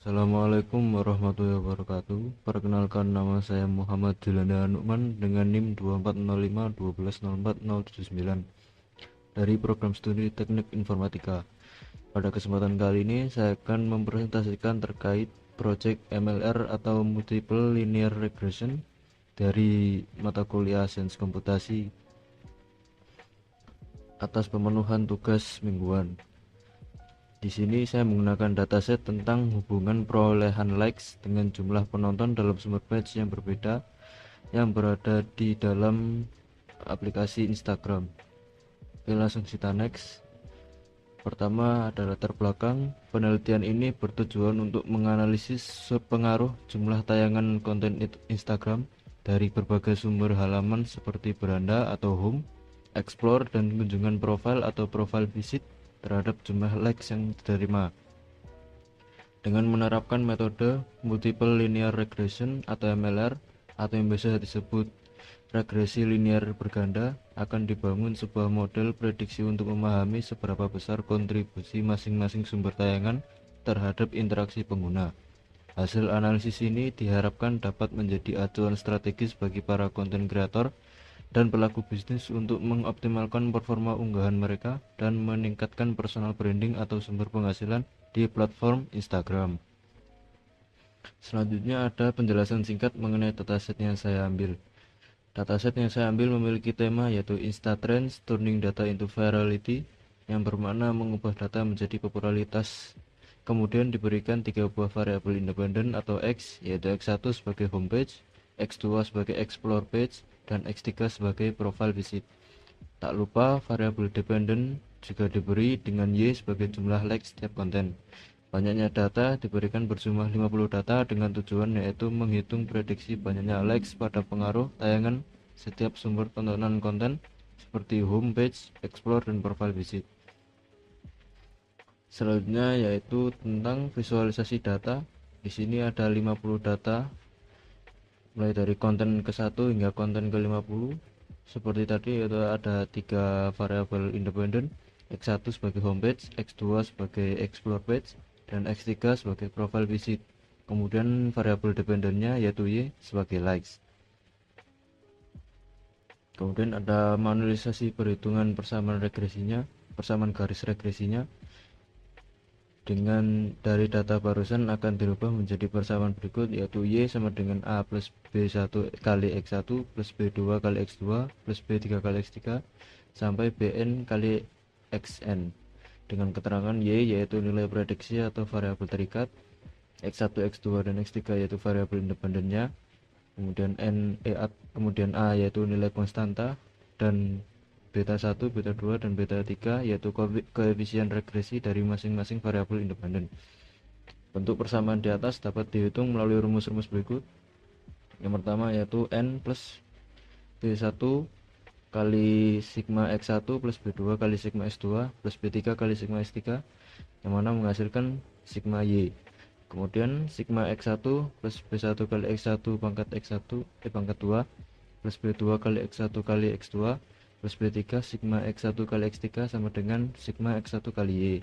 Assalamualaikum warahmatullahi wabarakatuh. Perkenalkan, nama saya Muhammad Julanda Nukman dengan NIM 2405 dari program studi Teknik Informatika. Pada kesempatan kali ini saya akan mempresentasikan terkait proyek MLR atau Multiple Linear Regression dari mata kuliah Sains Komputasi atas pemenuhan tugas mingguan. Di sini saya menggunakan dataset tentang hubungan perolehan likes dengan jumlah penonton dalam sumber page yang berbeda yang berada di dalam aplikasi Instagram. Oke, langsung kita next. Pertama ada latar belakang. Penelitian ini bertujuan untuk menganalisis pengaruh jumlah tayangan konten Instagram dari berbagai sumber halaman seperti beranda atau home, explore, dan kunjungan profile atau profile visit terhadap jumlah likes yang diterima. Dengan menerapkan metode Multiple Linear Regression atau MLR atau yang biasa disebut regresi linear berganda, akan dibangun sebuah model prediksi untuk memahami seberapa besar kontribusi masing-masing sumber tayangan terhadap interaksi pengguna. Hasil analisis ini diharapkan dapat menjadi acuan strategis bagi para konten kreator dan pelaku bisnis untuk mengoptimalkan performa unggahan mereka dan meningkatkan personal branding atau sumber penghasilan di platform Instagram. Selanjutnya ada penjelasan singkat mengenai dataset yang saya ambil. Dataset yang saya ambil memiliki tema yaitu Instatrends Turning Data into Virality, yang bermakna mengubah data menjadi popularitas. Kemudian diberikan 3 buah variabel independen atau X, yaitu X1 sebagai homepage, X2 sebagai explore page, dan X3 sebagai profile visit. Tak lupa variabel dependen juga diberi dengan Y sebagai jumlah likes setiap konten. Banyaknya data diberikan berjumlah 50 data dengan tujuan yaitu menghitung prediksi banyaknya likes pada pengaruh tayangan setiap sumber tontonan konten seperti homepage, explore, dan profile visit. Selanjutnya yaitu tentang visualisasi data. Di sini ada 50 data mulai dari konten ke-1 hingga konten ke-50. Seperti tadi yaitu ada 3 variabel independen, X1 sebagai homepage, X2 sebagai explore page, dan X3 sebagai profile visit. Kemudian variabel dependennya yaitu Y sebagai likes. Kemudian ada manualisasi perhitungan persamaan regresinya, persamaan garis regresinya. Dengan dari data barusan akan dirubah menjadi persamaan berikut, yaitu Y sama dengan A plus B1 kali X1 plus B2 kali X2 plus B3 kali X3 sampai Bn kali Xn, dengan keterangan Y yaitu nilai prediksi atau variabel terikat, X1, X2, dan X3 yaitu variabel independennya, kemudian A yaitu nilai konstanta, dan beta 1, beta 2, dan beta 3 yaitu koefisien regresi dari masing-masing variabel independen. Bentuk persamaan di atas dapat dihitung melalui rumus-rumus berikut. Yang pertama yaitu N plus B1 kali sigma X1 plus B2 kali sigma X2 plus B3 kali sigma X3, yang mana menghasilkan sigma Y. Kemudian sigma X1 plus B1 kali X1 pangkat X1 pangkat 2 plus B2 kali X1 kali X2 plus B3 sigma X1 kali X3 sama dengan sigma X1 kali Y.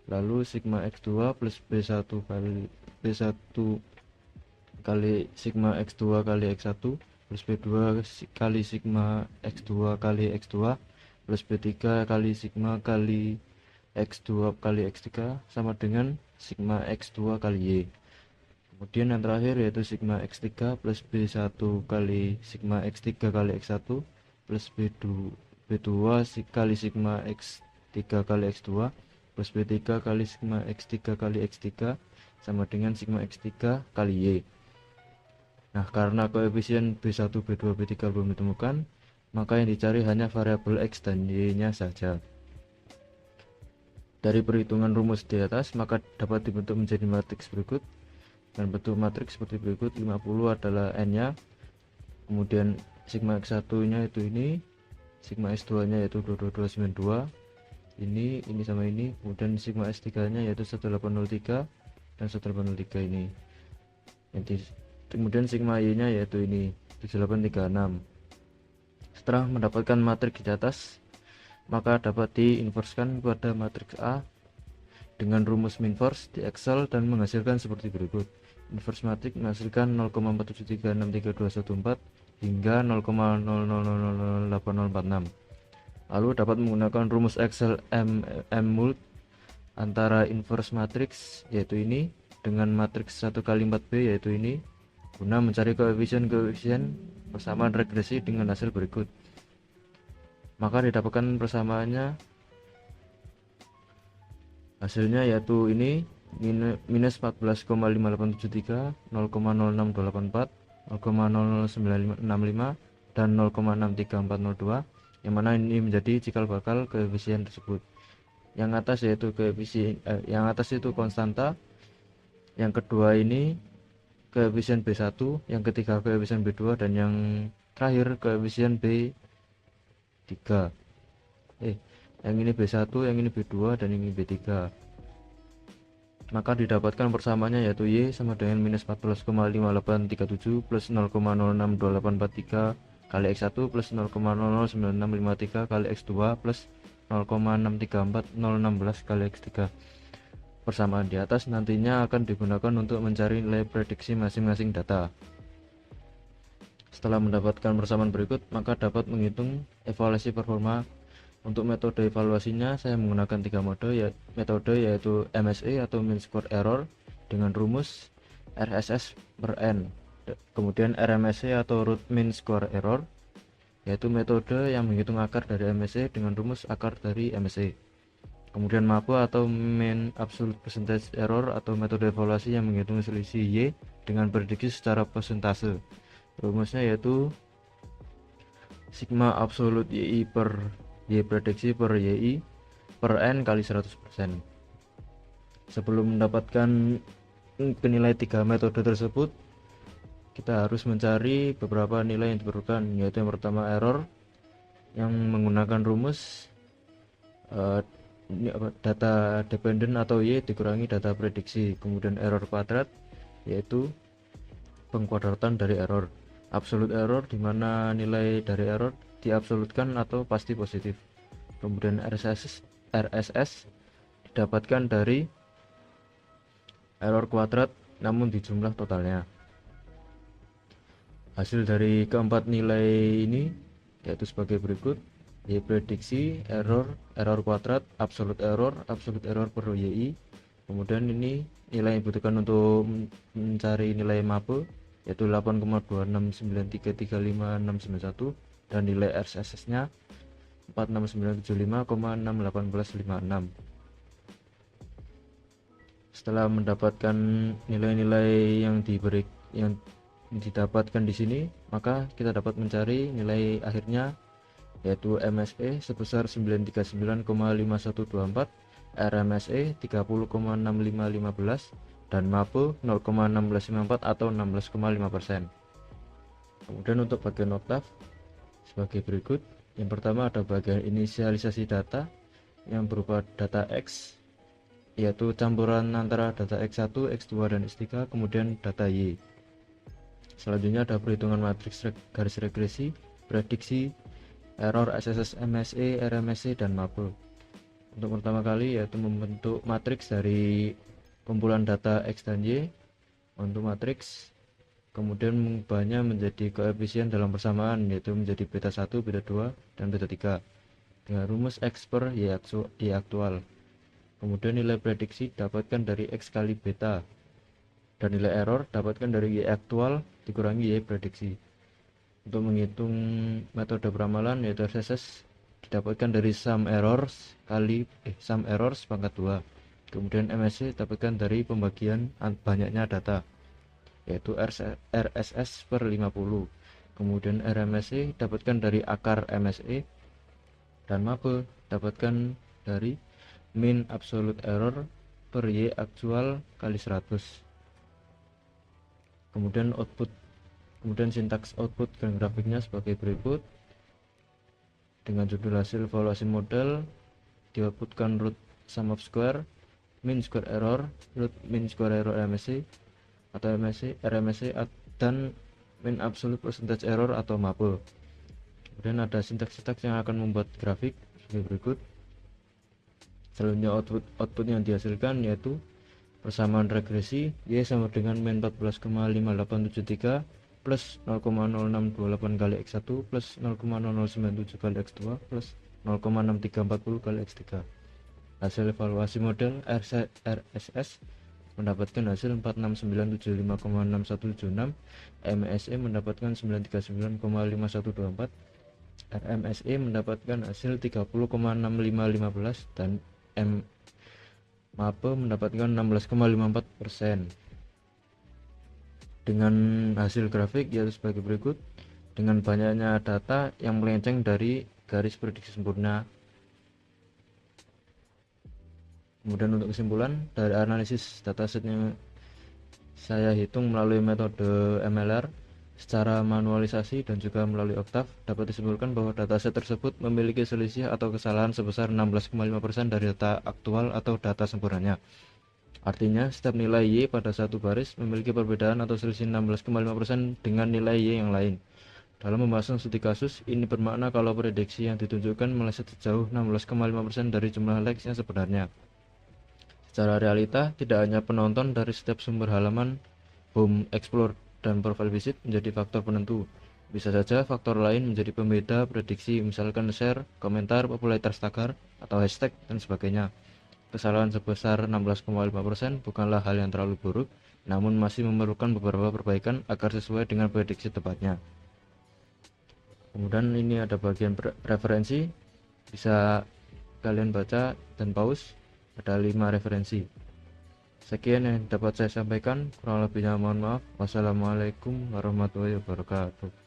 Lalu sigma X2 plus B1 kali sigma X2 kali X1 plus B2 kali sigma X2 kali X2 plus B3 kali sigma kali X2 kali X3 sama dengan sigma X2 kali Y. Kemudian yang terakhir yaitu sigma X3 plus B1 kali sigma X3 kali X1 plus B2 kali sigma X3 kali X2 plus B3 kali sigma X3 kali X3 sama dengan sigma X3 kali Y. Nah, karena koefisien B1, B2, B3 belum ditemukan, maka yang dicari hanya variabel X dan Y nya saja. Dari perhitungan rumus di atas, maka dapat dibentuk menjadi matriks berikut. Dan bentuk matriks seperti berikut: 50 adalah N nya, kemudian sigma X1 nya itu ini, sigma S2 nya yaitu 22292, ini sama ini, kemudian sigma S3 nya yaitu 1803 dan 1803 ini. Kemudian sigma Y nya yaitu ini 7836. Setelah mendapatkan matriks di atas, maka dapat diinverskan pada matriks A dengan rumus min force di Excel dan menghasilkan seperti berikut. Inverse matrix menghasilkan 0,4736314 hingga 0,00008046. Lalu dapat menggunakan rumus Excel mmult antara inverse matrix yaitu ini dengan matriks 1 kali 4B yaitu ini guna mencari koefisien persamaan regresi dengan hasil berikut. Maka didapatkan persamaannya, hasilnya yaitu ini minus 14,5873, 0,06284, 0,00965 dan 0,63402, yang mana ini menjadi cikal bakal koefisien tersebut. Yang atas yaitu yang atas itu konstanta, yang kedua ini koefisien B1, yang ketiga koefisien B2, dan yang terakhir koefisien B3. Yang ini B1, yang ini B2, dan ini B3. Maka didapatkan persamaannya yaitu Y sama dengan minus 14,5837 plus 0,062843 kali X1 plus 0,009653 kali X2 plus 0,634016 kali X3. Persamaan di atas nantinya akan digunakan untuk mencari nilai prediksi masing-masing data. Setelah mendapatkan persamaan berikut, maka dapat menghitung evaluasi performa. Untuk metode evaluasinya saya menggunakan 3 metode yaitu MSE atau mean square error dengan rumus RSS per N, kemudian RMSE atau root mean square error yaitu metode yang menghitung akar dari MSE dengan rumus akar dari MSE. Kemudian MAPE atau mean absolute percentage error atau metode evaluasi yang menghitung selisih Y dengan prediksi secara persentase. Rumusnya yaitu sigma absolute YI per Y prediksi per YI per N kali 100%. Sebelum mendapatkan nilai 3 metode tersebut, kita harus mencari beberapa nilai yang diperlukan, yaitu yang pertama error yang menggunakan rumus data dependent atau Y dikurangi data prediksi, kemudian error kuadrat yaitu pengkuadratan dari error, absolute error dimana nilai dari error diabsolutkan atau pasti positif, kemudian RSS didapatkan dari error kuadrat namun di jumlah totalnya. Hasil dari keempat nilai ini yaitu sebagai berikut: Y prediksi, error kuadrat, absolute error per YI. Kemudian ini nilai yang dibutuhkan untuk mencari nilai MAPE yaitu 8,269335691 dan nilai RSS nya 46975,61856. Setelah mendapatkan nilai-nilai yang didapatkan di sini, maka kita dapat mencari nilai akhirnya yaitu MSE sebesar 939,5124, RMSE 30,6515 dan MAPE 0,1654 atau 16,5%. Kemudian untuk bagian oktav sebagai berikut. Yang pertama ada bagian inisialisasi data yang berupa data X yaitu campuran antara data X1, X2 dan X3, kemudian data Y. Selanjutnya ada perhitungan matriks garis regresi, prediksi, error SSS, MSE, RMSE, dan MAPE. Untuk pertama kali yaitu membentuk matriks dari kumpulan data X dan Y. Untuk matriks kemudian mengubahnya menjadi koefisien dalam persamaan yaitu menjadi beta 1, beta 2, dan beta 3 dengan rumus X per Y aktual. Kemudian nilai prediksi dapatkan dari X kali beta dan nilai error dapatkan dari Y aktual dikurangi Y prediksi. Untuk menghitung metode peramalan yaitu RSS didapatkan dari sum errors pangkat 2. Kemudian MSE dapatkan dari pembagian banyaknya data yaitu RSS per 50. Kemudian RMSE dapatkan dari akar MSE dan MAPE dapatkan dari mean absolute error per Y aktual kali 100. Kemudian sintaks output dan grafiknya sebagai berikut. Dengan judul hasil evaluasi model dioutputkan root sum of square, mean square error, root mean square error MSE atau RMSE dan mean absolute percentage error atau MAPE. Kemudian ada sintaks yang akan membuat grafik sebagai berikut. Selanjutnya output yang dihasilkan yaitu persamaan regresi Y sama dengan min 14,5873 plus 0,0628 kali X1 plus 0,0097 kali X2 plus 0,6340 kali X3. Hasil evaluasi model RSS mendapatkan hasil 46975,6176, MSE mendapatkan 939,5124, RMSE mendapatkan hasil 30,6515 dan MAPE mendapatkan 16,54%. Dengan hasil grafik yaitu sebagai berikut. Dengan banyaknya data yang melenceng dari garis prediksi sempurna. Kemudian untuk kesimpulan dari analisis datasetnya saya hitung melalui metode MLR secara manualisasi dan juga melalui Octave, dapat disimpulkan bahwa dataset tersebut memiliki selisih atau kesalahan sebesar 16,5% dari data aktual atau data sempurnanya. Artinya, setiap nilai Y pada satu baris memiliki perbedaan atau selisih 16,5% dengan nilai Y yang lain. Dalam pembahasan studi kasus, ini bermakna kalau prediksi yang ditunjukkan meleset sejauh 16,5% dari jumlah likes yang sebenarnya. Secara realita, tidak hanya penonton dari setiap sumber halaman, home, explore, dan profile visit menjadi faktor penentu. Bisa saja faktor lain menjadi pembeda prediksi, misalkan share, komentar, popularitas tagar, atau hashtag, dan sebagainya. Kesalahan sebesar 16,5% bukanlah hal yang terlalu buruk, namun masih memerlukan beberapa perbaikan agar sesuai dengan prediksi tepatnya. Kemudian ini ada bagian referensi, bisa kalian baca dan pause, ada 5 referensi. Sekian yang dapat saya sampaikan, kurang lebihnya mohon maaf. Wassalamualaikum warahmatullahi wabarakatuh.